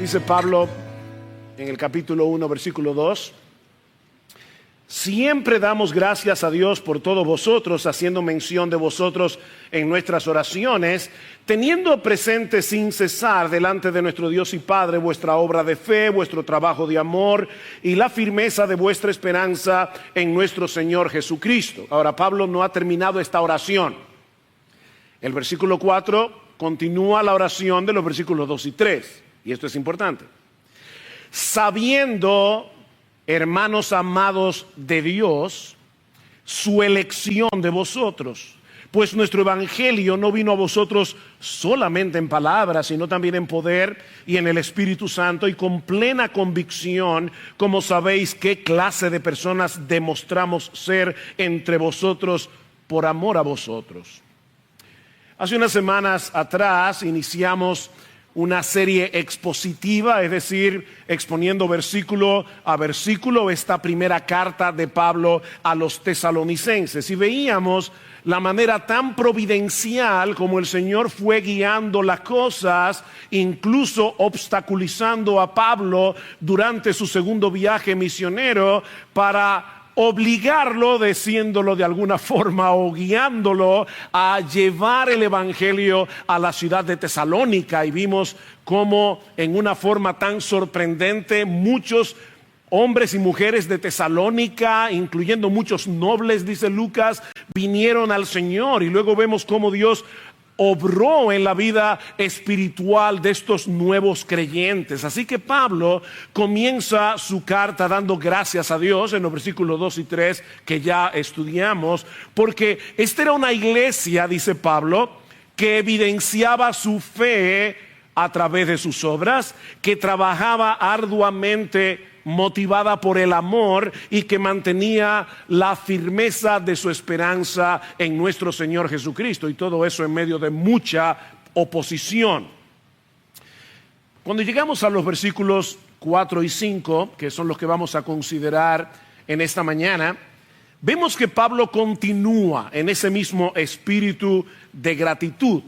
Dice Pablo en el capítulo 1, versículo 2: siempre damos gracias a Dios por todos vosotros, haciendo mención de vosotros en nuestras oraciones, teniendo presente sin cesar delante de nuestro Dios y Padre vuestra obra de fe, vuestro trabajo de amor y la firmeza de vuestra esperanza en nuestro Señor Jesucristo. Ahora, Pablo no ha terminado esta oración. El versículo 4 continúa la oración de los versículos 2 y 3, y esto es importante. Sabiendo, hermanos amados de Dios, su elección de vosotros, pues nuestro evangelio no vino a vosotros solamente en palabras, sino también en poder y en el Espíritu Santo y con plena convicción, como sabéis qué clase de personas demostramos ser entre vosotros por amor a vosotros. Hace unas semanas atrás iniciamos una serie expositiva, es decir, exponiendo versículo a versículo esta primera carta de Pablo a los tesalonicenses. Y veíamos la manera tan providencial como el Señor fue guiando las cosas, incluso obstaculizando a Pablo durante su segundo viaje misionero para obligarlo, diciéndolo de alguna forma, o guiándolo a llevar el evangelio a la ciudad de Tesalónica. Y vimos cómo en una forma tan sorprendente muchos hombres y mujeres de Tesalónica, incluyendo muchos nobles, dice Lucas, vinieron al Señor. Y luego vemos cómo Dios obró en la vida espiritual de estos nuevos creyentes. Así que Pablo comienza su carta dando gracias a Dios en los versículos 2 y 3 que ya estudiamos, porque esta era una iglesia, dice Pablo, que evidenciaba su fe a través de sus obras, que trabajaba arduamente motivada por el amor y que mantenía la firmeza de su esperanza en nuestro Señor Jesucristo, y todo eso en medio de mucha oposición. Cuando llegamos a los versículos 4 y 5, que son los que vamos a considerar en esta mañana, vemos que Pablo continúa en ese mismo espíritu de gratitud,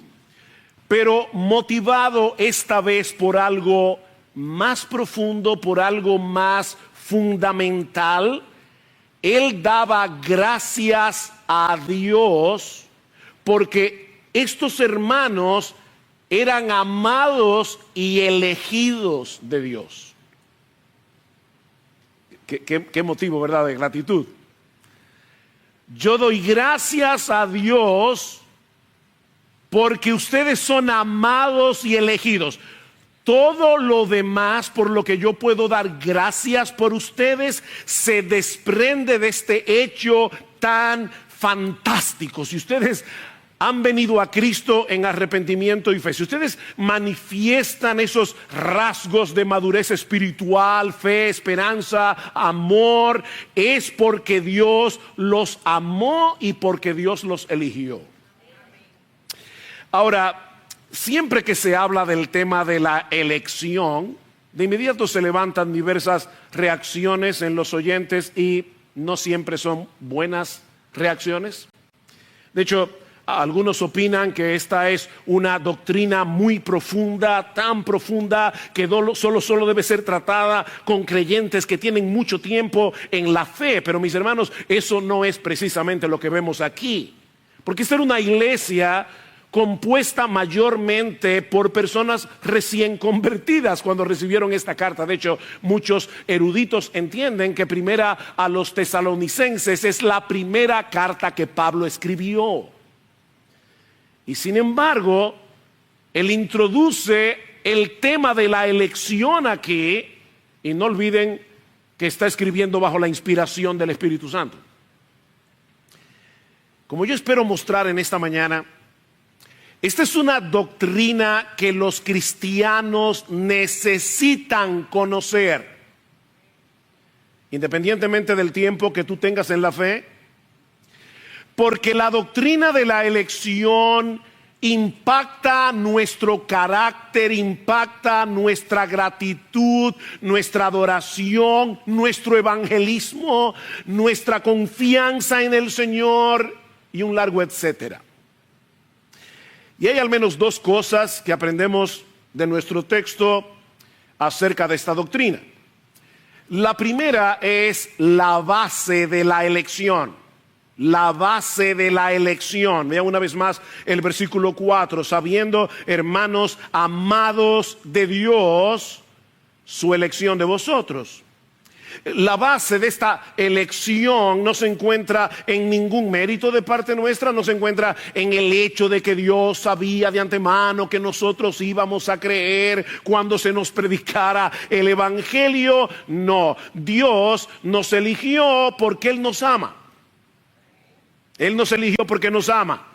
pero motivado esta vez por algo más profundo, por algo más fundamental. Él daba gracias a Dios porque estos hermanos eran amados y elegidos de Dios. ¿Qué motivo, verdad, de gratitud? Yo doy gracias a Dios porque ustedes son amados y elegidos. Todo lo demás por lo que yo puedo dar gracias por ustedes se desprende de este hecho tan fantástico. Si ustedes han venido a Cristo en arrepentimiento y fe, si ustedes manifiestan esos rasgos de madurez espiritual, fe, esperanza, amor, es porque Dios los amó y porque Dios los eligió. Ahora, siempre que se habla del tema de la elección, de inmediato se levantan diversas reacciones en los oyentes y no siempre son buenas reacciones. De hecho, algunos opinan que esta es una doctrina muy profunda, tan profunda que solo debe ser tratada con creyentes que tienen mucho tiempo en la fe. Pero mis hermanos, eso no es precisamente lo que vemos aquí, porque esta era una iglesia compuesta mayormente por personas recién convertidas cuando recibieron esta carta. De hecho, muchos eruditos entienden que primera a los tesalonicenses es la primera carta que Pablo escribió. Y sin embargo, él introduce el tema de la elección aquí, y no olviden que está escribiendo bajo la inspiración del Espíritu Santo. Como yo espero mostrar en esta mañana, esta es una doctrina que los cristianos necesitan conocer, independientemente del tiempo que tú tengas en la fe, porque la doctrina de la elección impacta nuestro carácter, impacta nuestra gratitud, nuestra adoración, nuestro evangelismo, nuestra confianza en el Señor y un largo etcétera. Y hay al menos dos cosas que aprendemos de nuestro texto acerca de esta doctrina. La primera es la base de la elección. La base de la elección. Vean una vez más el versículo 4. Sabiendo, hermanos amados de Dios, su elección de vosotros. La base de esta elección no se encuentra en ningún mérito de parte nuestra, no se encuentra en el hecho de que Dios sabía de antemano que nosotros íbamos a creer cuando se nos predicara el evangelio. No, Dios nos eligió porque Él nos ama. Él nos eligió porque nos ama.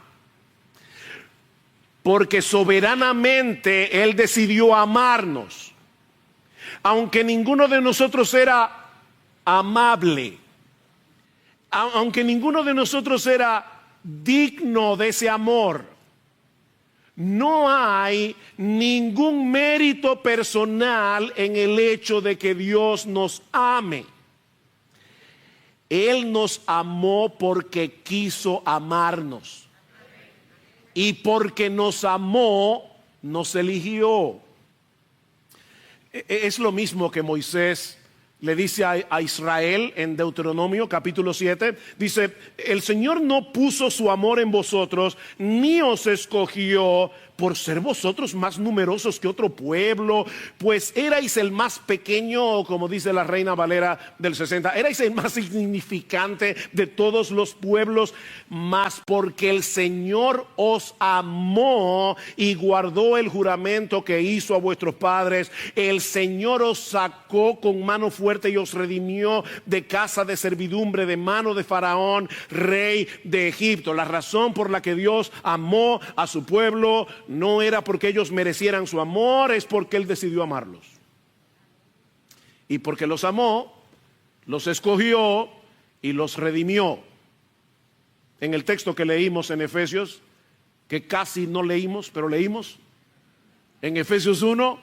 Porque soberanamente Él decidió amarnos. Aunque ninguno de nosotros era amable, aunque ninguno de nosotros era digno de ese amor, no hay ningún mérito personal en el hecho de que Dios nos ame. Él nos amó porque quiso amarnos. Y porque nos amó, nos eligió. Es lo mismo que Moisés le dice a Israel en Deuteronomio capítulo 7. Dice, el Señor no puso su amor en vosotros, ni os escogió por ser vosotros más numerosos que otro pueblo, pues erais el más pequeño, como dice la Reina Valera del 60, erais el más insignificante de todos los pueblos, mas porque el Señor os amó y guardó el juramento que hizo a vuestros padres, el Señor os sacó con mano fuerte y os redimió de casa de servidumbre, de mano de Faraón, rey de Egipto. La razón por la que Dios amó a su pueblo no era porque ellos merecieran su amor, es porque Él decidió amarlos. Y porque los amó, los escogió y los redimió. En el texto que leímos en Efesios, que casi no leímos, pero leímos, en Efesios 1,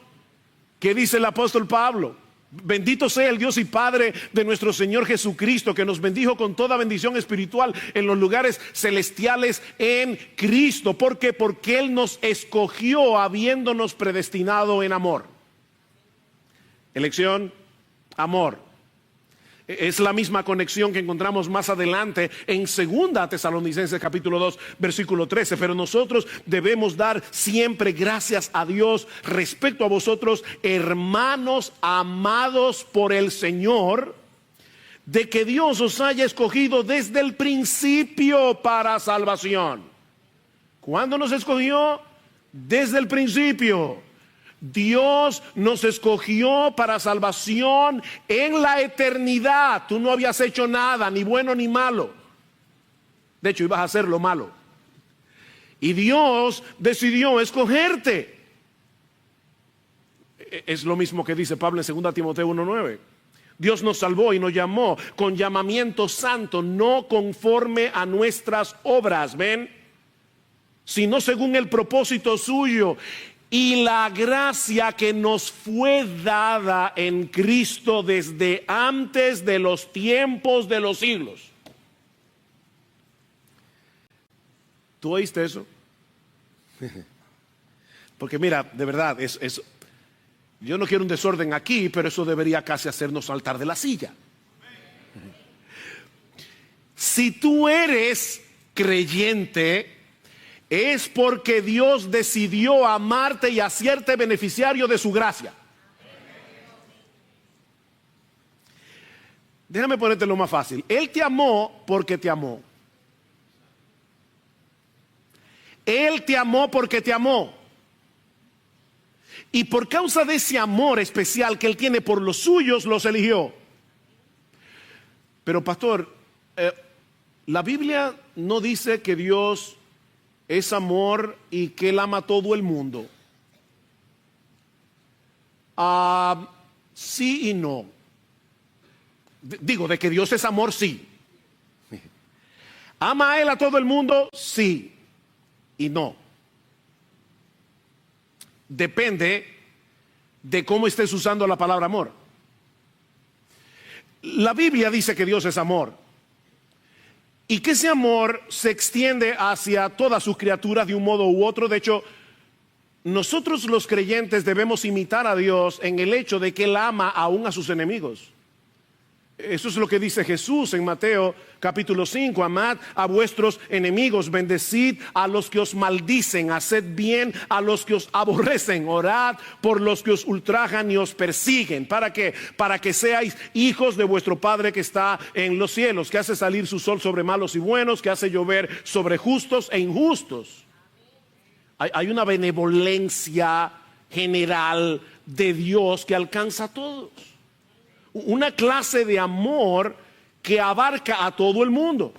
¿qué dice el apóstol Pablo? Bendito sea el Dios y Padre de nuestro Señor Jesucristo, que nos bendijo con toda bendición espiritual en los lugares celestiales en Cristo. ¿Por qué? Porque Él nos escogió habiéndonos predestinado en amor. Elección, amor. Es la misma conexión que encontramos más adelante en 2 Tesalonicenses capítulo 2 versículo 13. Pero nosotros debemos dar siempre gracias a Dios respecto a vosotros, hermanos amados por el Señor, de que Dios os haya escogido desde el principio para salvación. ¿Cuándo nos escogió? Desde el principio. Dios nos escogió para salvación en la eternidad. Tú no habías hecho nada, ni bueno ni malo. De hecho, ibas a hacer lo malo. Y Dios decidió escogerte. Es lo mismo que dice Pablo en 2 Timoteo 1:9. Dios nos salvó y nos llamó con llamamiento santo, no conforme a nuestras obras, ¿ven? Sino según el propósito suyo y la gracia que nos fue dada en Cristo desde antes de los tiempos de los siglos. ¿Tú oíste eso? Porque mira, de verdad, yo no quiero un desorden aquí, pero eso debería casi hacernos saltar de la silla. Si tú eres creyente, es porque Dios decidió amarte y hacerte beneficiario de su gracia. Déjame ponértelo más fácil. Él te amó porque te amó. Él te amó porque te amó. Y por causa de ese amor especial que Él tiene por los suyos, los eligió. Pero pastor, la Biblia no dice que Dios es amor y que Él ama a todo el mundo. Sí y no. Digo, de que Dios es amor, sí. ¿Ama a Él a todo el mundo? Sí y no. Depende de cómo estés usando la palabra amor. La Biblia dice que Dios es amor y que ese amor se extiende hacia todas sus criaturas de un modo u otro. De hecho, Nosotros los creyentes debemos imitar a Dios en el hecho de que Él ama aún a sus enemigos. Eso es lo que dice Jesús en Mateo capítulo 5. Amad a vuestros enemigos, bendecid a los que os maldicen, haced bien a los que os aborrecen, orad por los que os ultrajan y os persiguen. ¿Para qué? Para que seáis hijos de vuestro Padre que está en los cielos, que hace salir su sol sobre malos y buenos, que hace llover sobre justos e injustos. Hay una benevolencia general de Dios que alcanza a todos. Una clase de amor que abarca a todo el mundo.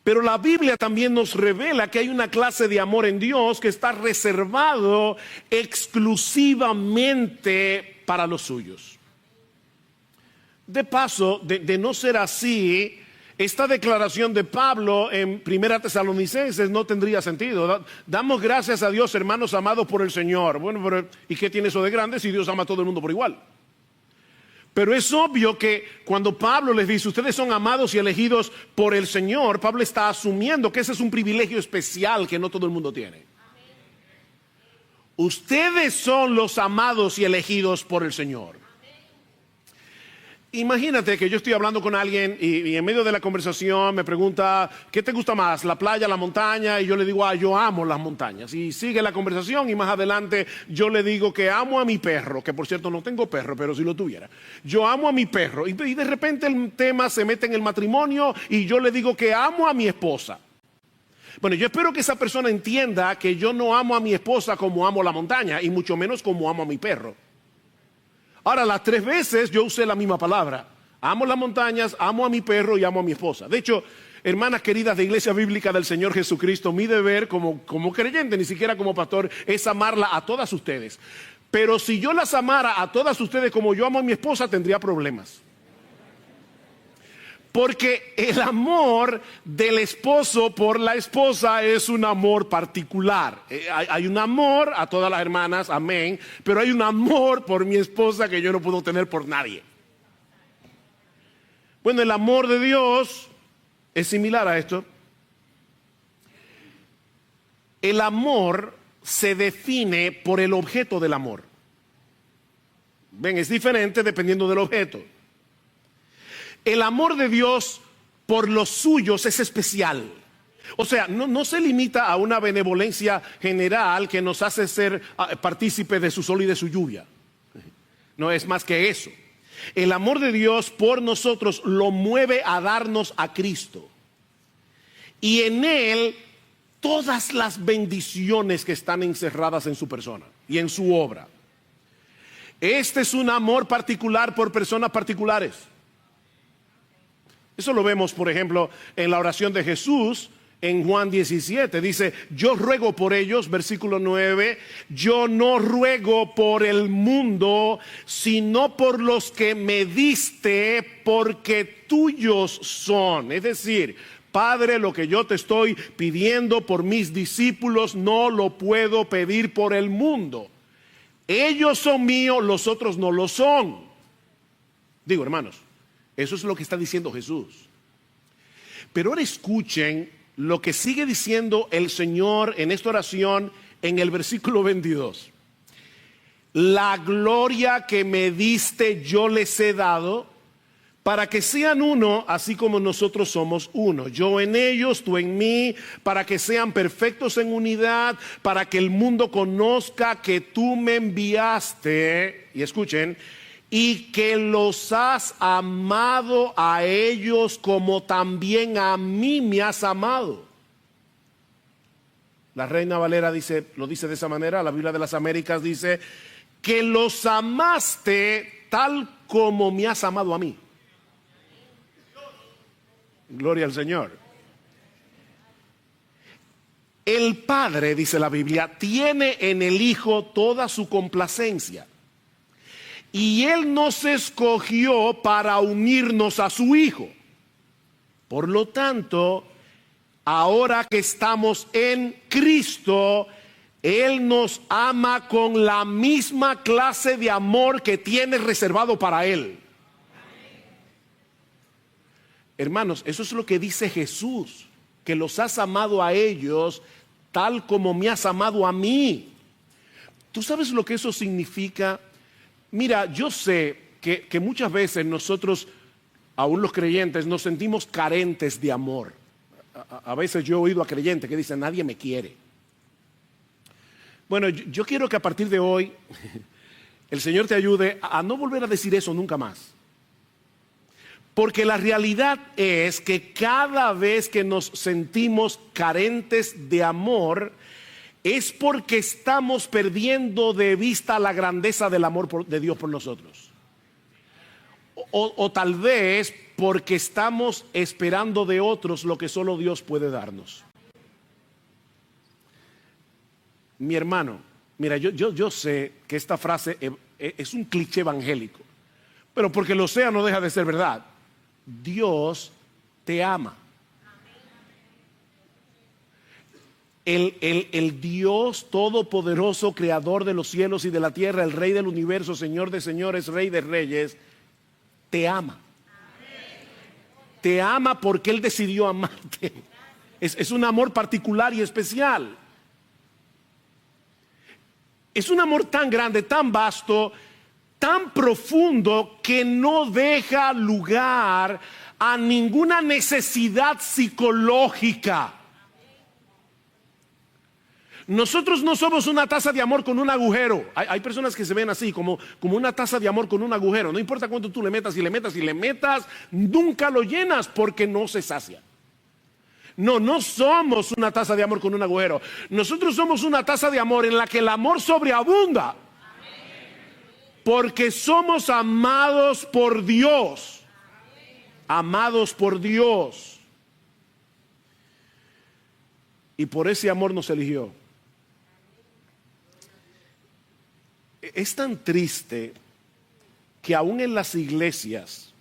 Pero la Biblia también nos revela que hay una clase de amor en Dios que está reservado exclusivamente para los suyos. De paso, de no ser así, esta declaración de Pablo en 1 Tesalonicenses no tendría sentido. Damos gracias a Dios, hermanos amados por el Señor. Bueno, pero ¿y qué tiene eso de grande si Dios ama a todo el mundo por igual? Pero es obvio que cuando Pablo les dice, ustedes son amados y elegidos por el Señor, Pablo está asumiendo que ese es un privilegio especial que no todo el mundo tiene. Ustedes son los amados y elegidos por el Señor. Imagínate que yo estoy hablando con alguien y en medio de la conversación me pregunta, ¿qué te gusta más, la playa, la montaña? Y yo le digo, yo amo las montañas. Y sigue la conversación y más adelante yo le digo que amo a mi perro, que por cierto no tengo perro, pero si lo tuviera. Yo amo a mi perro. Y de repente el tema se mete en el matrimonio y yo le digo que amo a mi esposa. Bueno, yo espero que esa persona entienda que yo no amo a mi esposa como amo la montaña y mucho menos como amo a mi perro. Ahora, las 3 veces yo usé la misma palabra. Amo las montañas, amo a mi perro y amo a mi esposa. De hecho, hermanas queridas de Iglesia Bíblica del Señor Jesucristo, mi deber como creyente, ni siquiera como pastor, es amarla a todas ustedes. Pero si yo las amara a todas ustedes como yo amo a mi esposa, tendría problemas. Porque el amor del esposo por la esposa es un amor particular. Hay un amor a todas las hermanas, amén, pero hay un amor por mi esposa que yo no puedo tener por nadie. Bueno, el amor de Dios es similar a esto. El amor se define por el objeto del amor. Ven, es diferente dependiendo del objeto. El amor de Dios por los suyos es especial. O sea, no se limita a una benevolencia general que nos hace ser partícipes de su sol y de su lluvia. No es más que eso. El amor de Dios por nosotros lo mueve a darnos a Cristo. Y en Él todas las bendiciones que están encerradas en su persona y en su obra. Este es un amor particular por personas particulares. Eso lo vemos, por ejemplo, en la oración de Jesús en Juan 17. Dice, yo ruego por ellos, versículo 9, yo no ruego por el mundo, sino por los que me diste, porque tuyos son. Es decir, Padre, lo que yo te estoy pidiendo por mis discípulos, no lo puedo pedir por el mundo. Ellos son míos, los otros no lo son. Digo, hermanos, eso es lo que está diciendo Jesús. Pero ahora escuchen lo que sigue diciendo el Señor en esta oración en el versículo 22. La gloria que me diste yo les he dado, para que sean uno, así como nosotros somos uno. Yo en ellos, tú en mí, para que sean perfectos en unidad, para que el mundo conozca que tú me enviaste. Y escuchen, y que los has amado a ellos como también a mí me has amado. La Reina Valera lo dice de esa manera. La Biblia de las Américas dice que los amaste tal como me has amado a mí. Gloria al Señor. El Padre, dice la Biblia, tiene en el Hijo toda su complacencia. Y Él nos escogió para unirnos a su Hijo. Por lo tanto, ahora que estamos en Cristo, Él nos ama con la misma clase de amor que tiene reservado para Él. Hermanos, eso es lo que dice Jesús, que los has amado a ellos tal como me has amado a mí. ¿Tú sabes lo que eso significa? Mira, yo sé que muchas veces nosotros, aún los creyentes, nos sentimos carentes de amor. A veces yo he oído a creyentes que dicen, nadie me quiere. Bueno, yo quiero que a partir de hoy el Señor te ayude a no volver a decir eso nunca más. Porque la realidad es que cada vez que nos sentimos carentes de amor, es porque estamos perdiendo de vista la grandeza del amor de Dios por nosotros. O tal vez porque estamos esperando de otros lo que solo Dios puede darnos. Mi hermano, mira, yo sé que esta frase es un cliché evangélico, pero porque lo sea no deja de ser verdad. Dios te ama. El Dios todopoderoso, creador de los cielos y de la tierra, el Rey del universo, Señor de señores, Rey de reyes, te ama. Te ama porque Él decidió amarte. Es un amor particular y especial. Es un amor tan grande, tan vasto, tan profundo, que no deja lugar a ninguna necesidad psicológica. Nosotros no somos una taza de amor con un agujero. Hay personas que se ven así, como una taza de amor con un agujero. No importa cuánto tú le metas y le metas y le metas, nunca lo llenas porque no se sacia. No somos una taza de amor con un agujero. Nosotros somos una taza de amor en la que el amor sobreabunda. Porque somos amados por Dios. Amados por Dios. Y por ese amor nos eligió. Es tan triste que aún en las iglesias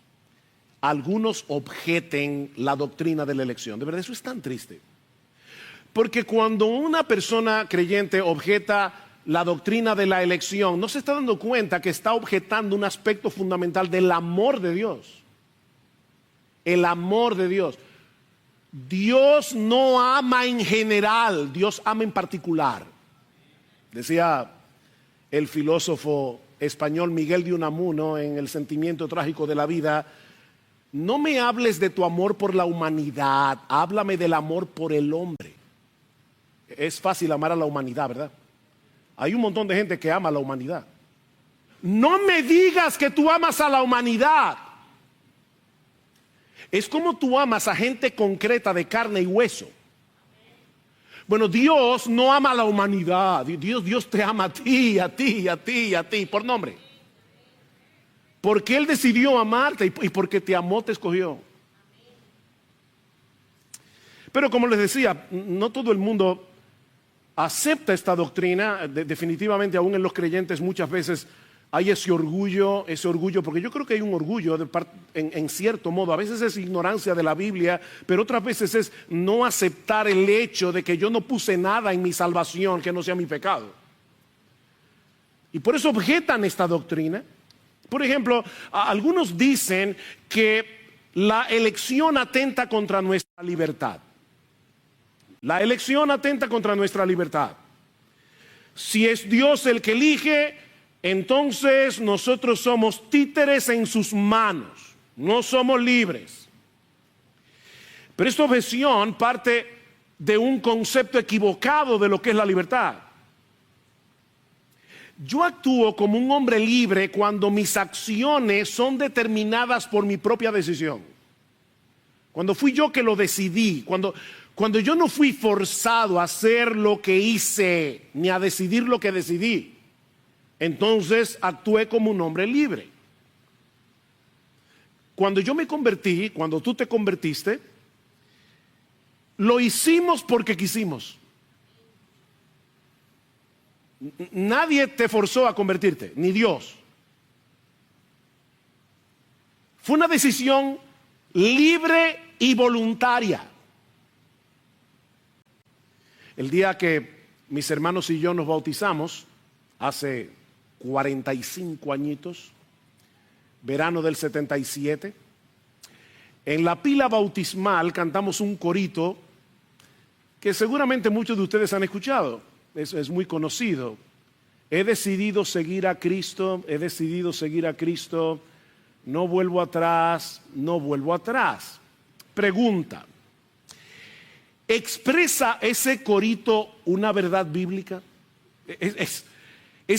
algunos objeten la doctrina de la elección. De verdad, eso es tan triste. Porque cuando una persona creyente objeta la doctrina de la elección, no se está dando cuenta que está objetando un aspecto fundamental del amor de Dios. El amor de Dios. Dios no ama en general, Dios ama en particular. Decía el filósofo español Miguel de Unamuno en El sentimiento trágico de la vida: no me hables de tu amor por la humanidad, háblame del amor por el hombre. Es fácil amar a la humanidad, ¿verdad? Hay un montón de gente que ama a la humanidad. No me digas que tú amas a la humanidad. Es como tú amas a gente concreta de carne y hueso. Bueno, Dios no ama a la humanidad. Dios te ama a ti, a ti, a ti, a ti, por nombre. Porque Él decidió amarte y porque te amó, te escogió. Pero como les decía, no todo el mundo acepta esta doctrina. Definitivamente aún en los creyentes muchas veces hay ese orgullo, porque yo creo que hay un orgullo en cierto modo. A veces es ignorancia de la Biblia, pero otras veces es no aceptar el hecho de que yo no puse nada en mi salvación que no sea mi pecado. Y por eso objetan esta doctrina. Por ejemplo, algunos dicen que la elección atenta contra nuestra libertad. La elección atenta contra nuestra libertad. Si es Dios el que elige, entonces nosotros somos títeres en sus manos, no somos libres. Pero esta objeción parte de un concepto equivocado de lo que es la libertad. Yo actúo como un hombre libre cuando mis acciones son determinadas por mi propia decisión. Cuando fui yo que lo decidí, cuando yo no fui forzado a hacer lo que hice, ni a decidir lo que decidí. Entonces actué como un hombre libre. Cuando yo me convertí, cuando tú te convertiste, lo hicimos porque quisimos. Nadie te forzó a convertirte, ni Dios. Fue una decisión libre y voluntaria. El día que mis hermanos y yo nos bautizamos, hace 45 añitos, verano del 77, en la pila bautismal cantamos un corito que seguramente muchos de ustedes han escuchado. Es muy conocido. he decidido seguir a Cristo, he decidido seguir a Cristo, no vuelvo atrás, no vuelvo atrás. Pregunta, ¿expresa ese corito una verdad bíblica? ¿Es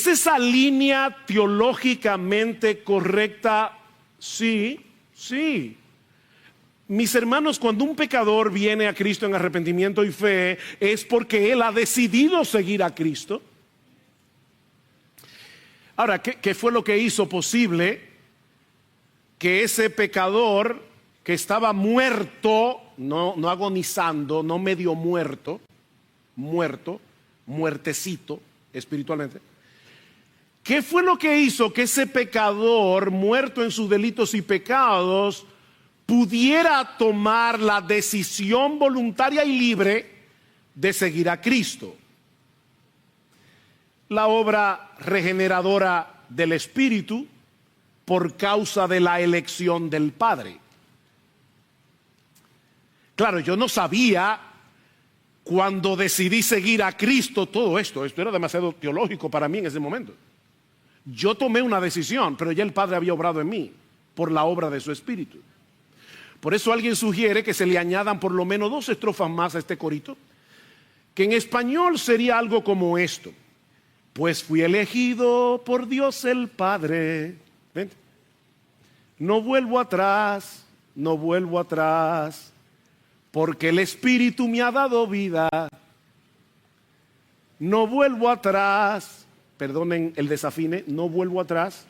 esa línea teológicamente correcta? Sí, sí. Mis hermanos, cuando un pecador viene a Cristo en arrepentimiento y fe, es porque él ha decidido seguir a Cristo. Ahora, ¿qué fue lo que hizo posible que ese pecador que estaba muerto, no agonizando, no medio muerto, muertecito espiritualmente? ¿Qué fue lo que hizo que ese pecador, muerto en sus delitos y pecados, pudiera tomar la decisión voluntaria y libre de seguir a Cristo? La obra regeneradora del Espíritu por causa de la elección del Padre. Claro, yo no sabía cuando decidí seguir a Cristo todo esto. Esto era demasiado teológico para mí en ese momento. Yo tomé una decisión, pero ya el Padre había obrado en mí por la obra de su Espíritu. Por eso alguien sugiere que se le añadan por lo menos 2 estrofas más a este corito, que en español sería algo como esto. Pues fui elegido por Dios el Padre. ¿Ven? No vuelvo atrás, no vuelvo atrás, porque el Espíritu me ha dado vida. No vuelvo atrás, perdonen el desafine, no vuelvo atrás.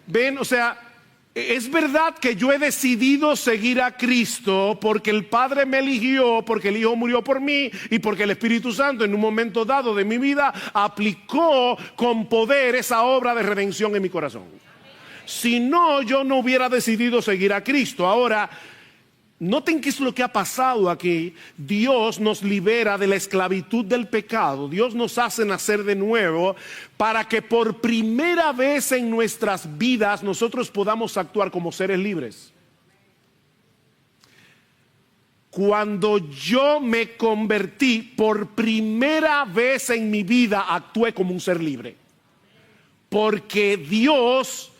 Ven, o sea, es verdad que yo he decidido seguir a Cristo porque el Padre me eligió, porque el Hijo murió por mí y porque el Espíritu Santo en un momento dado de mi vida aplicó con poder esa obra de redención en mi corazón. Si no, yo no hubiera decidido seguir a Cristo. Ahora, noten qué es lo que ha pasado aquí. Dios nos libera de la esclavitud del pecado. Dios nos hace nacer de nuevo para que por primera vez en nuestras vidas nosotros podamos actuar como seres libres. Cuando yo me convertí, por primera vez en mi vida actué como un ser libre. Porque Dios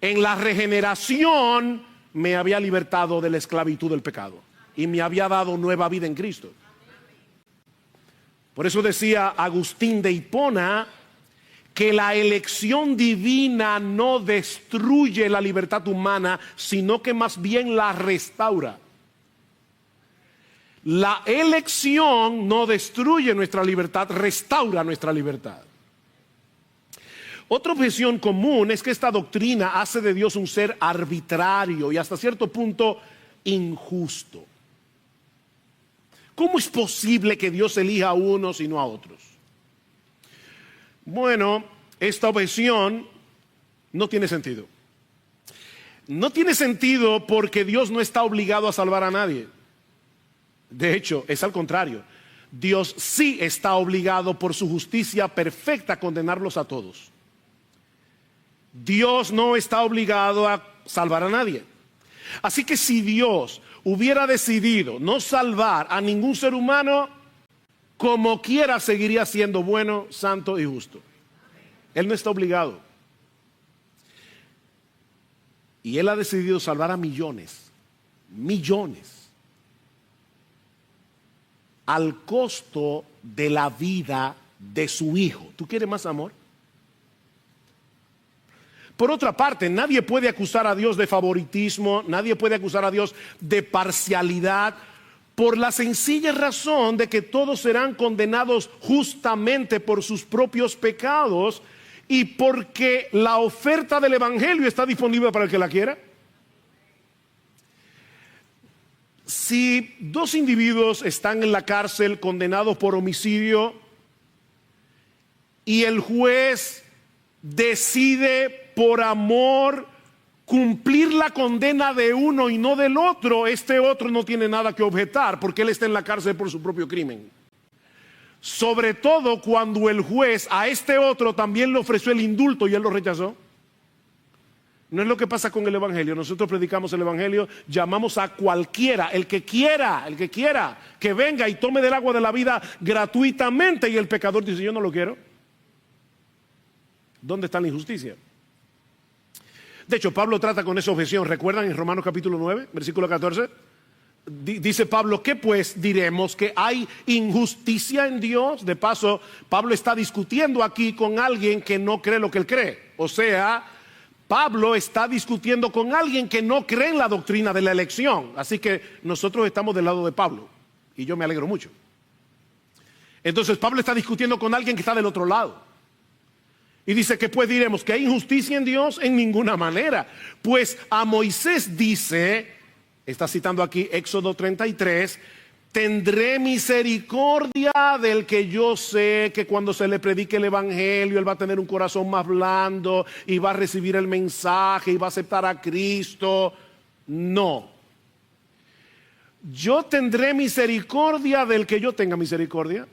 en la regeneración me había libertado de la esclavitud del pecado y me había dado nueva vida en Cristo. Por eso decía Agustín de Hipona que la elección divina no destruye la libertad humana, sino que más bien la restaura. La elección no destruye nuestra libertad, restaura nuestra libertad. Otra objeción común es que esta doctrina hace de Dios un ser arbitrario y hasta cierto punto injusto. ¿Cómo es posible que Dios elija a unos y no a otros? Bueno, esta objeción no tiene sentido. No tiene sentido porque Dios no está obligado a salvar a nadie. De hecho, es al contrario. Dios sí está obligado por su justicia perfecta a condenarlos a todos. Dios no está obligado a salvar a nadie. Así que si Dios hubiera decidido no salvar a ningún ser humano, como quiera seguiría siendo bueno, santo y justo. Él no está obligado. Y Él ha decidido salvar a millones, al costo de la vida de su Hijo. ¿Tú quieres más amor? Por otra parte, nadie puede acusar a Dios de favoritismo, nadie puede acusar a Dios de parcialidad, por la sencilla razón de que todos serán condenados justamente por sus propios pecados y porque la oferta del Evangelio está disponible para el que la quiera. Si 2 individuos están en la cárcel condenados por homicidio y el juez decide por amor cumplir la condena de uno y no del otro, este otro no tiene nada que objetar porque él está en la cárcel por su propio crimen. Sobre todo cuando el juez a este otro también le ofreció el indulto y él lo rechazó. No es lo que pasa con el Evangelio. Nosotros predicamos el Evangelio, llamamos a cualquiera, el que quiera, que venga y tome del agua de la vida gratuitamente, y el pecador dice: yo no lo quiero. ¿Dónde está la injusticia? De hecho, Pablo trata con esa objeción. ¿Recuerdan en Romanos capítulo 9, versículo 14? Dice Pablo, ¿qué pues diremos? ¿Que hay injusticia en Dios? De paso, Pablo está discutiendo aquí con alguien que no cree lo que él cree. O sea, Pablo está discutiendo con alguien que no cree en la doctrina de la elección. Así que nosotros estamos del lado de Pablo. Y yo me alegro mucho. Entonces Pablo está discutiendo con alguien que está del otro lado. Y dice que pues diremos que hay injusticia en Dios en ninguna manera. Pues a Moisés dice, está citando aquí Éxodo 33, tendré misericordia del que yo sé que cuando se le predique el evangelio, él va a tener un corazón más blando y va a recibir el mensaje y va a aceptar a Cristo. No. Yo tendré misericordia del que yo tenga misericordia.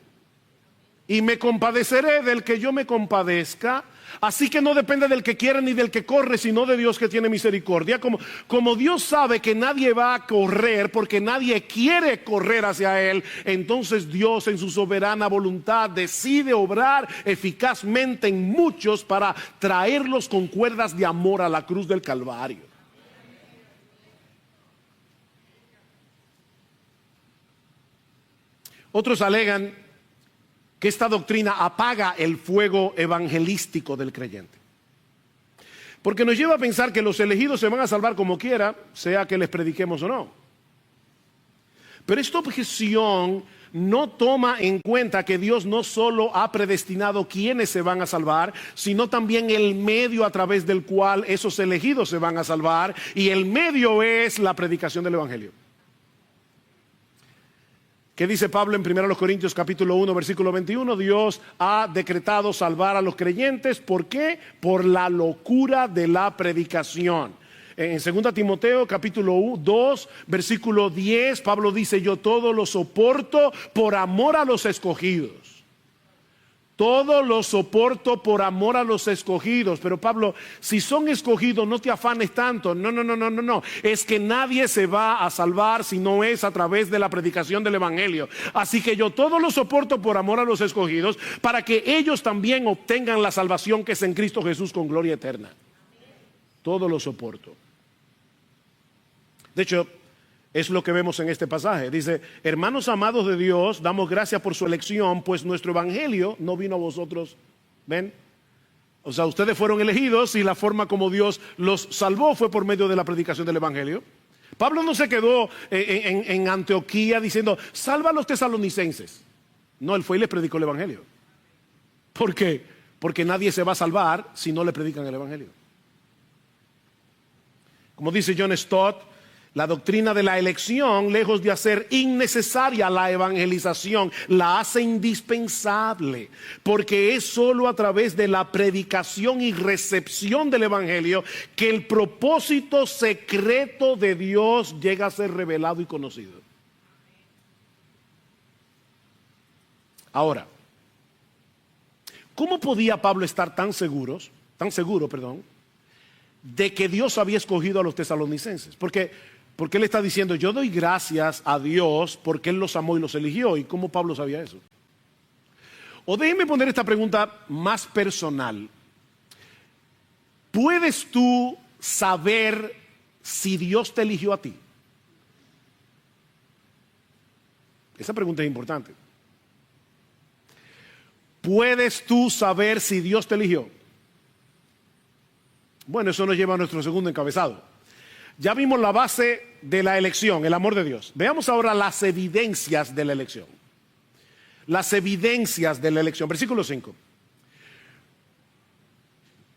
Y me compadeceré del que yo me compadezca. Así que no depende del que quiere ni del que corre, sino de Dios que tiene misericordia. Como Dios sabe que nadie va a correr porque nadie quiere correr hacia Él, entonces Dios en su soberana voluntad decide obrar eficazmente en muchos para traerlos con cuerdas de amor a la cruz del Calvario. Otros alegan que esta doctrina apaga el fuego evangelístico del creyente. Porque nos lleva a pensar que los elegidos se van a salvar como quiera, sea que les prediquemos o no. Pero esta objeción no toma en cuenta que Dios no solo ha predestinado quienes se van a salvar, sino también el medio a través del cual esos elegidos se van a salvar, y el medio es la predicación del evangelio. ¿Qué dice Pablo en 1 Corintios capítulo 1 versículo 21? Dios ha decretado salvar a los creyentes. ¿Por qué? Por la locura de la predicación. En 2 Timoteo capítulo 2 versículo 10, Pablo dice, yo todo lo soporto por amor a los escogidos. Todo lo soporto por amor a los escogidos. Pero Pablo, si son escogidos, no te afanes tanto. No. Es que nadie se va a salvar si no es a través de la predicación del evangelio. Así que yo todo lo soporto por amor a los escogidos, para que ellos también obtengan la salvación que es en Cristo Jesús con gloria eterna. Todo lo soporto. De hecho, es lo que vemos en este pasaje. Dice, hermanos amados de Dios, damos gracias por su elección, pues nuestro evangelio no vino a vosotros. ¿Ven? O sea, ustedes fueron elegidos y la forma como Dios los salvó fue por medio de la predicación del evangelio. Pablo no se quedó en Antioquía diciendo, salva a los tesalonicenses. No, él fue y les predicó el evangelio. ¿Por qué? Porque nadie se va a salvar si no le predican el evangelio. Como dice John Stott, la doctrina de la elección, lejos de hacer innecesaria la evangelización, la hace indispensable, porque es solo a través de la predicación y recepción del evangelio que el propósito secreto de Dios llega a ser revelado y conocido. Ahora, ¿cómo podía Pablo estar tan seguro, de que Dios había escogido a los tesalonicenses? Porque él está diciendo, yo doy gracias a Dios porque Él los amó y los eligió. ¿Y cómo Pablo sabía eso? O déjenme poner esta pregunta más personal. ¿Puedes tú saber si Dios te eligió a ti? Esa pregunta es importante. ¿Puedes tú saber si Dios te eligió? Bueno, eso nos lleva a nuestro segundo encabezado. Ya vimos la base de la elección, el amor de Dios. Veamos ahora las evidencias de la elección. Las evidencias de la elección. Versículo 5.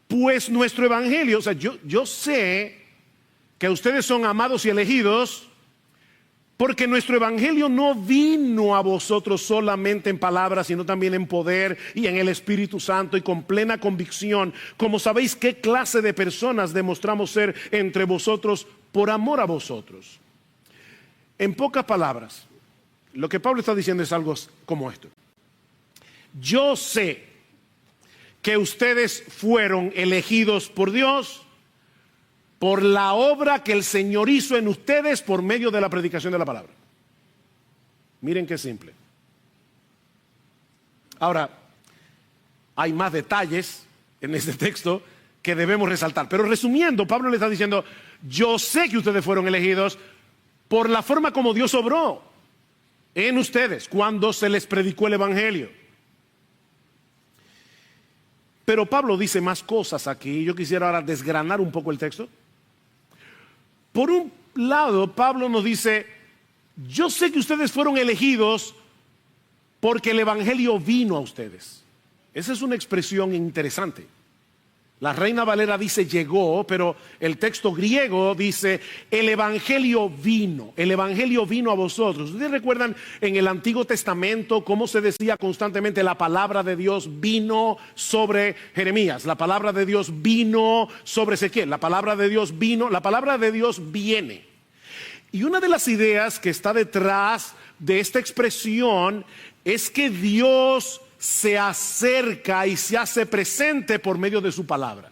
Pues nuestro evangelio, o sea, yo sé que ustedes son amados y elegidos, porque nuestro evangelio no vino a vosotros solamente en palabras, sino también en poder y en el Espíritu Santo y con plena convicción. Como sabéis qué clase de personas demostramos ser entre vosotros por amor a vosotros. En pocas palabras, lo que Pablo está diciendo es algo como esto. Yo sé que ustedes fueron elegidos por Dios por la obra que el Señor hizo en ustedes por medio de la predicación de la palabra. Miren qué simple. Ahora, hay más detalles en este texto que debemos resaltar. Pero resumiendo, Pablo le está diciendo, yo sé que ustedes fueron elegidos por la forma como Dios obró en ustedes cuando se les predicó el evangelio. Pero Pablo dice más cosas aquí. Yo quisiera ahora desgranar un poco el texto. Por un lado, Pablo nos dice, yo sé que ustedes fueron elegidos porque el evangelio vino a ustedes. Esa es una expresión interesante. La Reina Valera dice llegó, pero el texto griego dice el evangelio vino a vosotros. ¿Ustedes recuerdan en el Antiguo Testamento cómo se decía constantemente la palabra de Dios vino sobre Jeremías? La palabra de Dios vino sobre Ezequiel. La palabra de Dios vino, la palabra de Dios viene. Y una de las ideas que está detrás de esta expresión es que Dios se acerca y se hace presente por medio de su palabra.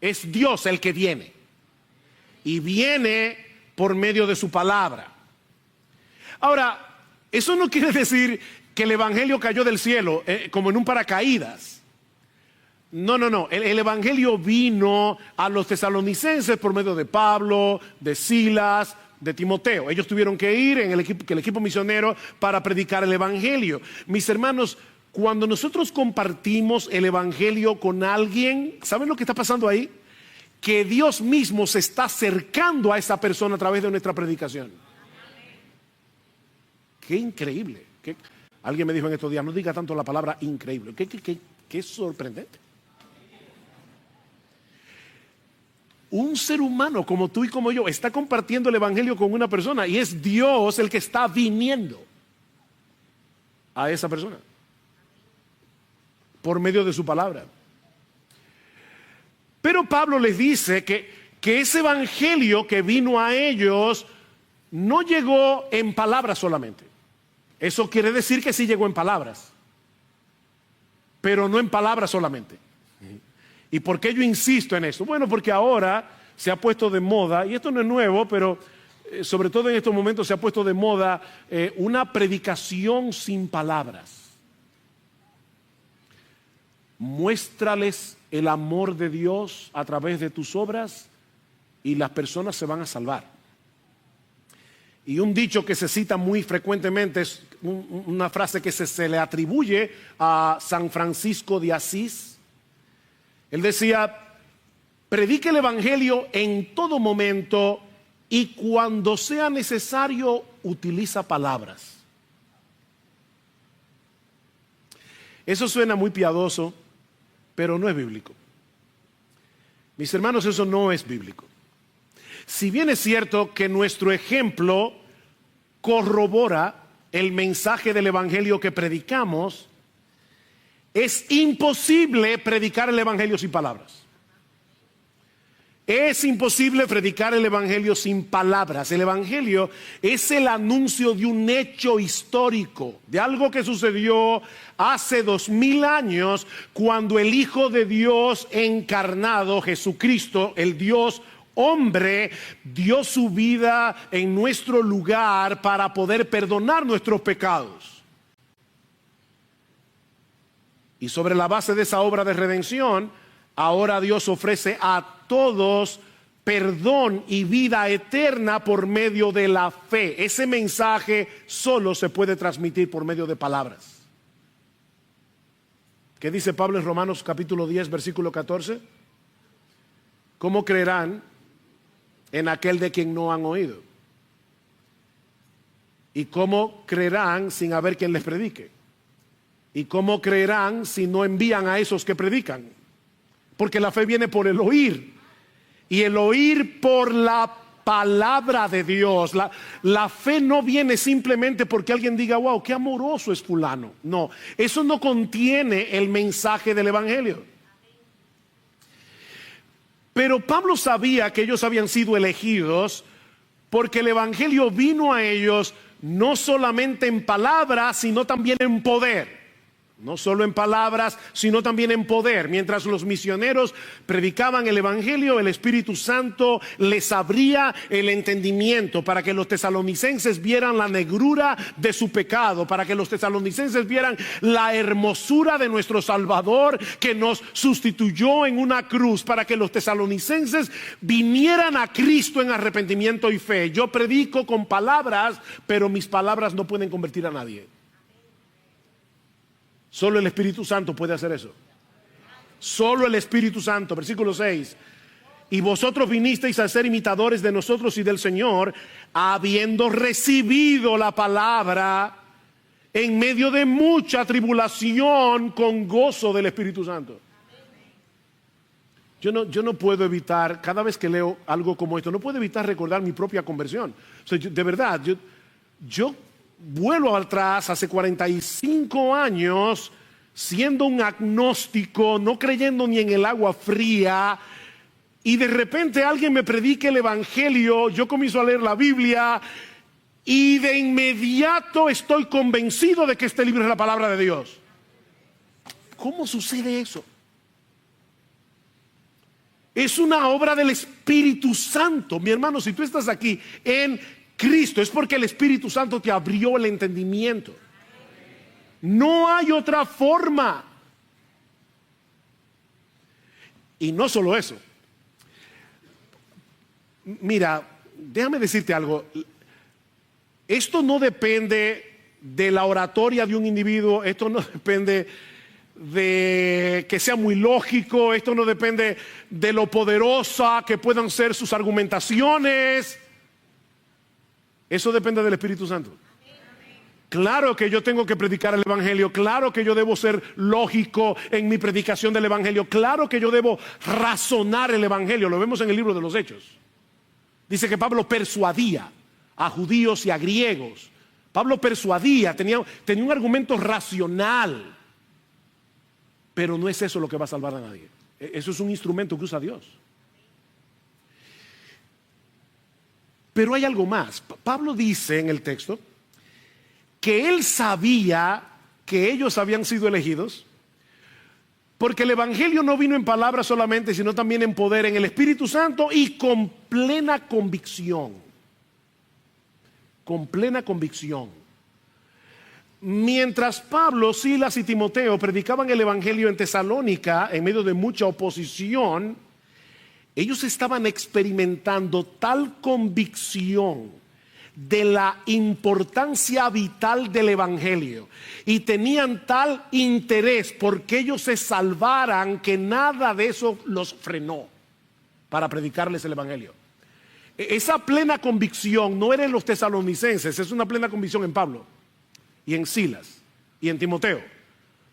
Es Dios el que viene. Y viene por medio de su palabra. Ahora, eso no quiere decir que el evangelio cayó del cielo como en un paracaídas. No. El evangelio vino a los tesalonicenses por medio de Pablo, de Silas, de Timoteo. Ellos tuvieron que ir en el equipo misionero para predicar el evangelio. Mis hermanos, cuando nosotros compartimos el evangelio con alguien, ¿saben lo que está pasando ahí? Que Dios mismo se está acercando a esa persona a través de nuestra predicación. Qué increíble. Alguien me dijo en estos días, no diga tanto la palabra increíble. Qué sorprendente. Un ser humano como tú y como yo está compartiendo el evangelio con una persona y es Dios el que está viniendo a esa persona por medio de su palabra. Pero Pablo les dice que ese evangelio que vino a ellos no llegó en palabras solamente. Eso quiere decir que sí llegó en palabras, pero no en palabras solamente. ¿Y por qué yo insisto en eso? Bueno, porque ahora se ha puesto de moda, y esto no es nuevo, pero sobre todo en estos momentos se ha puesto de moda una predicación sin palabras. Muéstrales el amor de Dios a través de tus obras y las personas se van a salvar. Y un dicho que se cita muy frecuentemente es una frase que se le atribuye a San Francisco de Asís. Él decía, predique el evangelio en todo momento y cuando sea necesario utiliza palabras. Eso suena muy piadoso, pero no es bíblico. Mis hermanos, eso no es bíblico. Si bien es cierto que nuestro ejemplo corrobora el mensaje del evangelio que predicamos, es imposible predicar el evangelio sin palabras. Es imposible predicar el evangelio sin palabras. El evangelio es el anuncio de un hecho histórico, de algo que sucedió hace 2000 años, cuando el Hijo de Dios encarnado, Jesucristo, el Dios hombre, dio su vida en nuestro lugar para poder perdonar nuestros pecados. Y sobre la base de esa obra de redención, ahora Dios ofrece a todos perdón y vida eterna por medio de la fe. Ese mensaje solo se puede transmitir por medio de palabras. ¿Qué dice Pablo en Romanos capítulo 10, versículo 14? ¿Cómo creerán en aquel de quien no han oído? ¿Y cómo creerán sin haber quien les predique? ¿Y cómo creerán si no envían a esos que predican? Porque la fe viene por el oír. Y el oír por la palabra de Dios. La fe no viene simplemente porque alguien diga, wow, qué amoroso es fulano. No, eso no contiene el mensaje del evangelio. Pero Pablo sabía que ellos habían sido elegidos porque el evangelio vino a ellos no solamente en palabras, sino también en poder. no solo en palabras, sino también en poder. Mientras los misioneros predicaban el evangelio, el Espíritu Santo les abría el entendimiento para que los tesalonicenses vieran la negrura de su pecado, para que los tesalonicenses vieran la hermosura de nuestro Salvador que nos sustituyó en una cruz, para que los tesalonicenses vinieran a Cristo en arrepentimiento y fe. Yo predico con palabras, pero mis palabras no pueden convertir a nadie. Solo el Espíritu Santo puede hacer eso. Solo el Espíritu Santo. Versículo 6. Y vosotros vinisteis a ser imitadores de nosotros y del Señor, habiendo recibido la palabra en medio de mucha tribulación, con gozo del Espíritu Santo. Yo no puedo evitar, cada vez que leo algo como esto, no puedo evitar recordar mi propia conversión. O sea, de verdad, yo vuelvo atrás hace 45 años, siendo un agnóstico, no creyendo ni en el agua fría, y de repente alguien me predica el evangelio, yo comienzo a leer la Biblia y de inmediato estoy convencido de que este libro es la palabra de Dios. ¿Cómo sucede eso? Es una obra del Espíritu Santo. Mi hermano, si tú estás aquí en Cristo, es porque el Espíritu Santo te abrió el entendimiento. No hay otra forma. Y no solo eso. Mira, déjame decirte algo. Esto no depende de la oratoria de un individuo, esto no depende de que sea muy lógico, esto no depende de lo poderosa que puedan ser sus argumentaciones. Eso depende del Espíritu Santo. Claro que yo tengo que predicar el evangelio, claro que yo debo ser lógico en mi predicación del evangelio, claro que yo debo razonar el evangelio. Lo vemos en el libro de los Hechos. Dice que Pablo persuadía a judíos y a griegos. Pablo persuadía, tenía un argumento racional. Pero no es eso lo que va a salvar a nadie. Eso es un instrumento que usa Dios. Pero hay algo más. Pablo dice en el texto que él sabía que ellos habían sido elegidos, porque el evangelio no vino en palabras solamente, sino también en poder, en el Espíritu Santo y con plena convicción. Con plena convicción. Mientras Pablo, Silas y Timoteo predicaban el evangelio en Tesalónica, en medio de mucha oposición, ellos estaban experimentando tal convicción de la importancia vital del evangelio y tenían tal interés porque ellos se salvaran, que nada de eso los frenó para predicarles el evangelio. Esa plena convicción no era en los tesalonicenses, es una plena convicción en Pablo y en Silas y en Timoteo.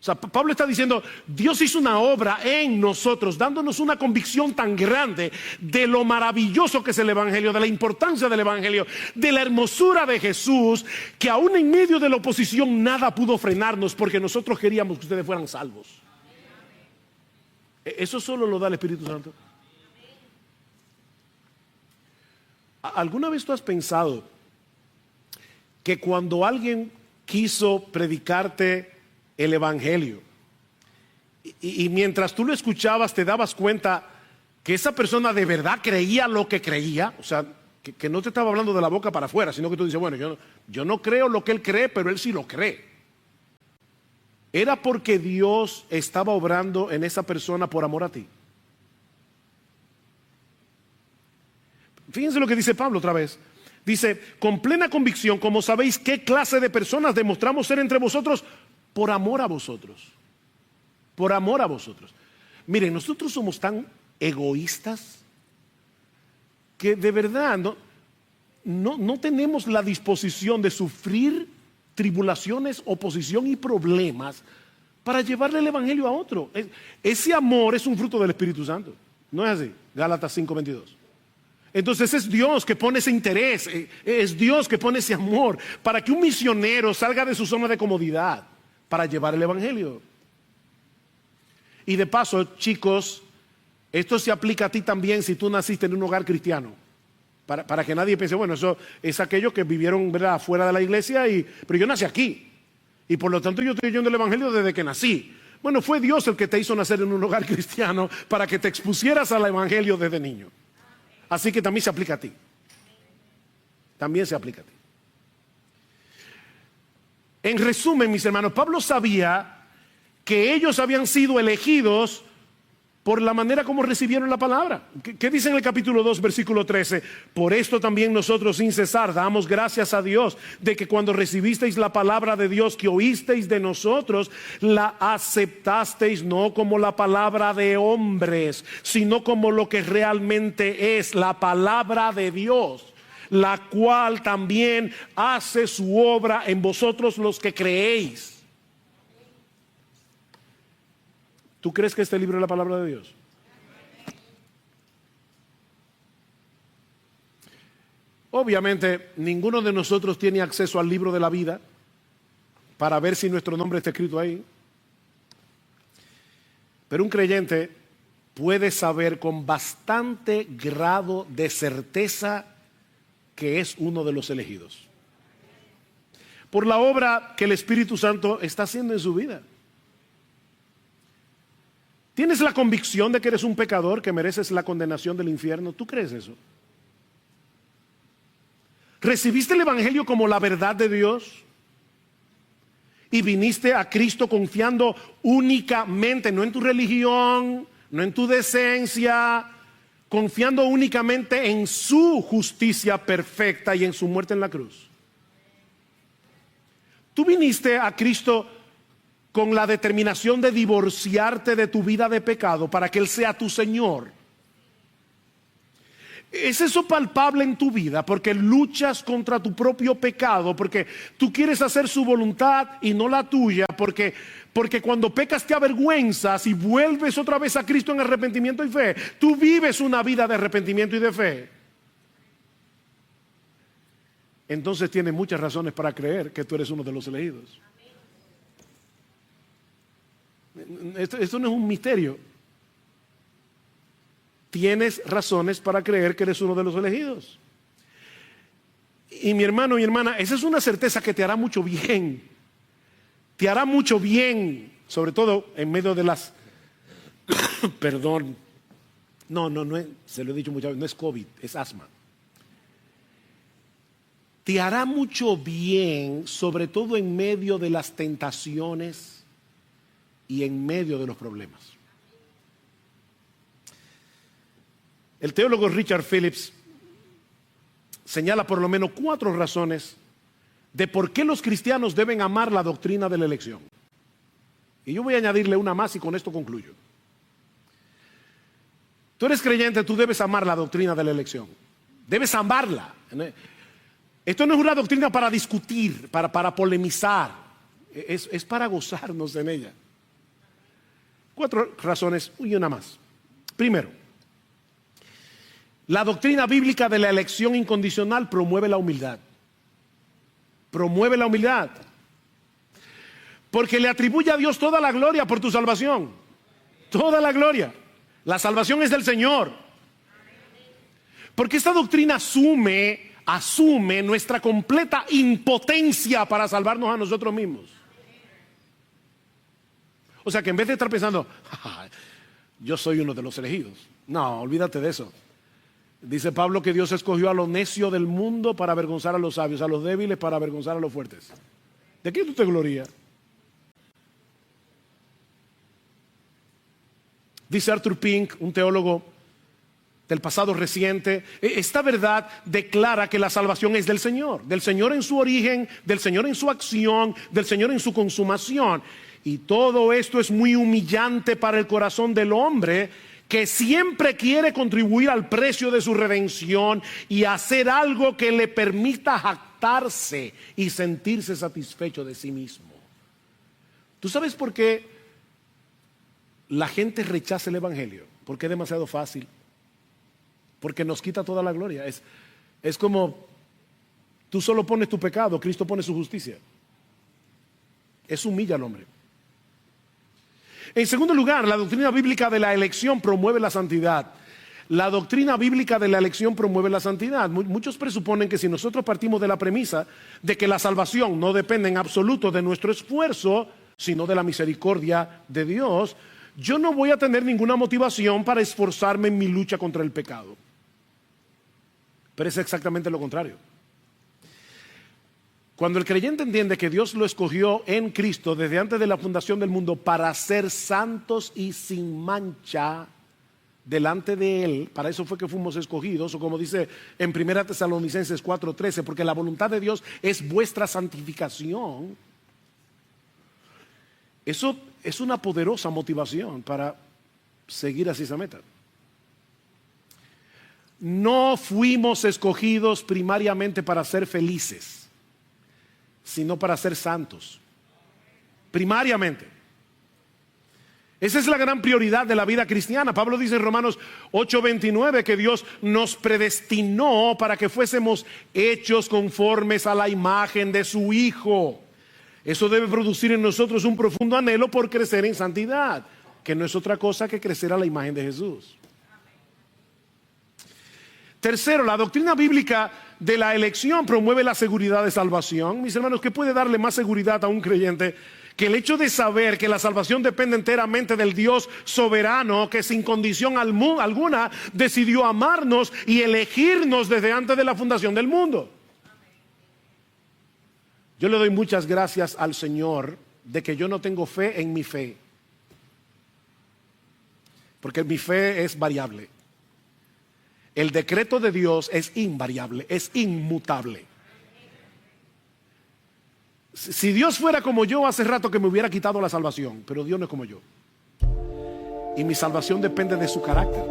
O sea, Pablo está diciendo, Dios hizo una obra en nosotros, dándonos una convicción tan grande de lo maravilloso que es el evangelio, de la importancia del evangelio, de la hermosura de Jesús, que aún en medio de la oposición nada pudo frenarnos, porque nosotros queríamos que ustedes fueran salvos. Eso solo lo da el Espíritu Santo. ¿Alguna vez tú has pensado que cuando alguien quiso predicarte el evangelio y mientras tú lo escuchabas te dabas cuenta que esa persona de verdad creía lo que creía? O sea, que no te estaba hablando de la boca para afuera, sino que tú dices, bueno, yo no creo lo que él cree, pero él sí lo cree. Era porque Dios estaba obrando en esa persona por amor a ti. Fíjense lo que dice Pablo otra vez. Dice, con plena convicción, como sabéis qué clase de personas demostramos ser entre vosotros, por amor a vosotros. Por amor a vosotros. Miren, nosotros somos tan egoístas que de verdad no tenemos la disposición de sufrir tribulaciones, oposición y problemas para llevarle el evangelio a otro. Ese amor es un fruto del Espíritu Santo. ¿No es así? Gálatas 5:22. Entonces es Dios que pone ese interés, es Dios que pone ese amor para que un misionero salga de su zona de comodidad para llevar el evangelio. Y de paso, chicos, esto se aplica a ti también si tú naciste en un hogar cristiano. Para que nadie piense, bueno, eso es aquellos que vivieron, ¿verdad?, fuera de la iglesia, pero yo nací aquí. Y por lo tanto yo estoy oyendo el Evangelio desde que nací. Bueno, fue Dios el que te hizo nacer en un hogar cristiano para que te expusieras al Evangelio desde niño. Así que también se aplica a ti. También se aplica a ti. En resumen, mis hermanos, Pablo sabía que ellos habían sido elegidos por la manera como recibieron la palabra. ¿Qué dice en el capítulo 2, versículo 13? Por esto también nosotros sin cesar damos gracias a Dios de que cuando recibisteis la palabra de Dios que oísteis de nosotros, la aceptasteis no como la palabra de hombres, sino como lo que realmente es la palabra de Dios, la cual también hace su obra en vosotros los que creéis. ¿Tú crees que este libro es la palabra de Dios? Obviamente, ninguno de nosotros tiene acceso al libro de la vida para ver si nuestro nombre está escrito ahí. Pero un creyente puede saber con bastante grado de certeza que es uno de los elegidos, por la obra que el Espíritu Santo está haciendo en su vida. ¿Tienes la convicción de que eres un pecador, que mereces la condenación del infierno? ¿Tú crees eso? ¿Recibiste el Evangelio como la verdad de Dios? Y viniste a Cristo confiando únicamente, no en tu religión, no en tu decencia, confiando únicamente en su justicia perfecta y en su muerte en la cruz. Tú viniste a Cristo con la determinación de divorciarte de tu vida de pecado para que Él sea tu Señor. ¿Es eso palpable en tu vida? Porque luchas contra tu propio pecado, porque tú quieres hacer su voluntad y no la tuya, porque cuando pecas te avergüenzas y vuelves otra vez a Cristo en arrepentimiento y fe. Tú vives una vida de arrepentimiento y de fe. Entonces tienes muchas razones para creer que tú eres uno de los elegidos. Esto no es un misterio. Tienes razones para creer que eres uno de los elegidos. Y mi hermano y hermana, esa es una certeza que te hará mucho bien. Te hará mucho bien, sobre todo en medio de las perdón. No es, se lo he dicho muchas veces, no es COVID, es asma. Te hará mucho bien, sobre todo en medio de las tentaciones y en medio de los problemas. El teólogo Richard Phillips señala por lo menos 4 razones de por qué los cristianos deben amar la doctrina de la elección. Y yo voy a añadirle una más y con esto concluyo. Tú eres creyente, tú debes amar la doctrina de la elección. Debes amarla. Esto no es una doctrina para discutir, para polemizar. Es para gozarnos en ella. 4 razones y una más. Primero, la doctrina bíblica de la elección incondicional promueve la humildad. Promueve la humildad. Porque le atribuye a Dios toda la gloria por tu salvación. Toda la gloria. La salvación es del Señor. Porque esta doctrina asume nuestra completa impotencia para salvarnos a nosotros mismos. O sea que en vez de estar pensando, yo soy uno de los elegidos. No, olvídate de eso. Dice Pablo que Dios escogió a lo necio del mundo para avergonzar a los sabios, a los débiles para avergonzar a los fuertes. ¿De qué tú te glorías? Dice Arthur Pink, un teólogo del pasado reciente, esta verdad declara que la salvación es del Señor en su origen, del Señor en su acción, del Señor en su consumación. Y todo esto es muy humillante para el corazón del hombre, que siempre quiere contribuir al precio de su redención y hacer algo que le permita jactarse y sentirse satisfecho de sí mismo. ¿Tú sabes por qué la gente rechaza el Evangelio? Porque es demasiado fácil. Porque nos quita toda la gloria. Es como tú solo pones tu pecado, Cristo pone su justicia. Eso humilla al hombre. En segundo lugar, la doctrina bíblica de la elección promueve la santidad. La doctrina bíblica de la elección promueve la santidad. Muchos presuponen que si nosotros partimos de la premisa de que la salvación no depende en absoluto de nuestro esfuerzo, sino de la misericordia de Dios, yo no voy a tener ninguna motivación para esforzarme en mi lucha contra el pecado. Pero es exactamente lo contrario. Cuando el creyente entiende que Dios lo escogió en Cristo desde antes de la fundación del mundo para ser santos y sin mancha delante de Él, para eso fue que fuimos escogidos, o como dice en 1 Tesalonicenses 4:13, porque la voluntad de Dios es vuestra santificación. Eso es una poderosa motivación para seguir hacia esa meta. No fuimos escogidos primariamente para ser felices, sino para ser santos. Primariamente. Esa es la gran prioridad de la vida cristiana. Pablo dice en Romanos 8:29 que Dios nos predestinó para que fuésemos hechos conformes a la imagen de su Hijo. Eso debe producir en nosotros un profundo anhelo por crecer en santidad, que no es otra cosa que crecer a la imagen de Jesús. Tercero, la doctrina bíblica de la elección promueve la seguridad de salvación. Mis hermanos, ¿qué puede darle más seguridad a un creyente que el hecho de saber que la salvación depende enteramente del Dios soberano, que sin condición alguna decidió amarnos y elegirnos desde antes de la fundación del mundo? Yo le doy muchas gracias al Señor de que yo no tengo fe en mi fe, porque mi fe es variable. El decreto de Dios es invariable, es inmutable. Si Dios fuera como yo, hace rato que me hubiera quitado la salvación, pero Dios no es como yo. Y mi salvación depende de su carácter.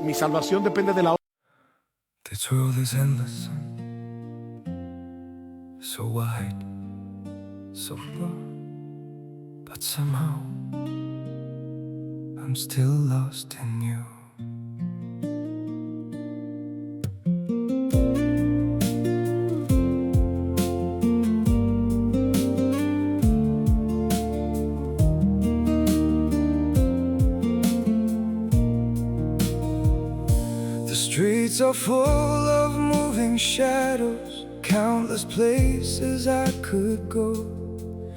Mi salvación depende de la obra. This world is endless, so wide, so far, but somehow I'm still lost in you. Streets are full of moving shadows, countless places I could go.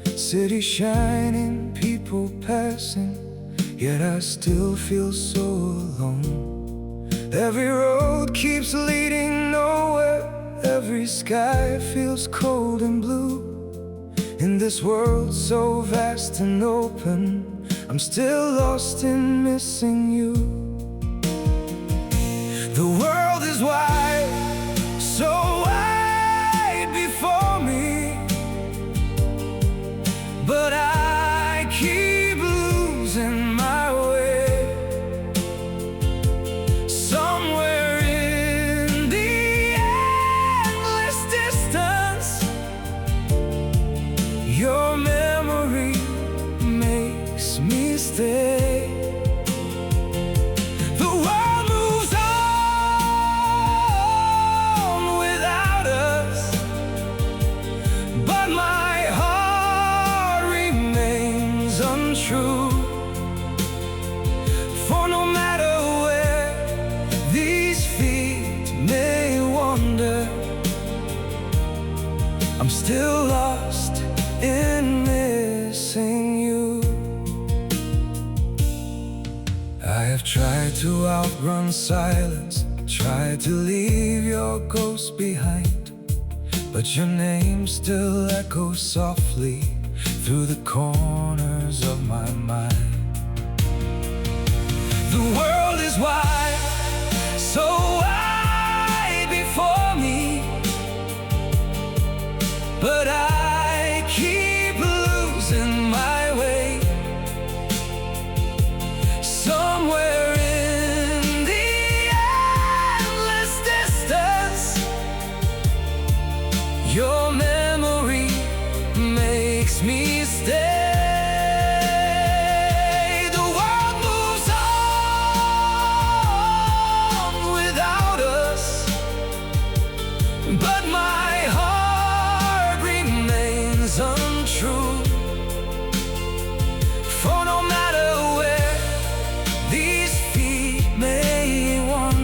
Cities shining, people passing, yet I still feel so alone. Every road keeps leading nowhere, every sky feels cold and blue. In this world so vast and open, I'm still lost in missing you. The world is wide, so wide before me, but I keep losing my way. Somewhere in the endless distance, your memory makes me stay. For no matter where these feet may wander, I'm still lost in missing you. I have tried to outrun silence, tried to leave your ghost behind, but your name still echoes softly through the corners of my mind. The world is wide, so wide before me, but I keep losing my way. Somewhere in the endless distance, your memory makes me stay. But my heart remains untrue. For no matter where these feet may wander,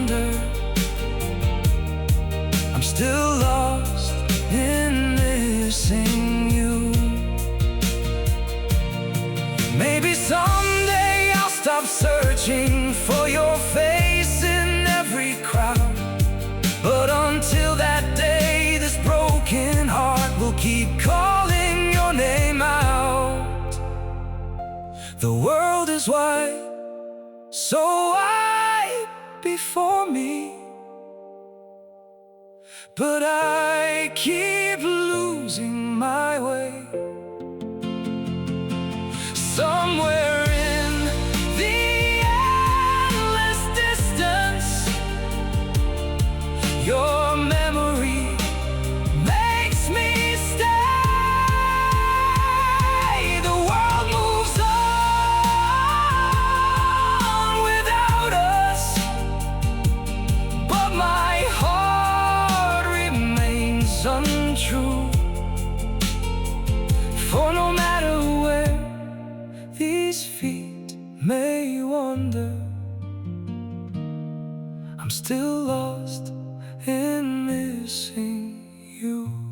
Maybe someday I'll stop searching for your face in every crowd. But until that day, this broken heart will keep calling your name out. The world is wide, so wide before me, but I keep losing my way. Somewhere in the endless distance, your memory makes me stay. The world moves on without us, but my heart remains untrue. For no matter where these feet may wander, I'm still lost in missing you.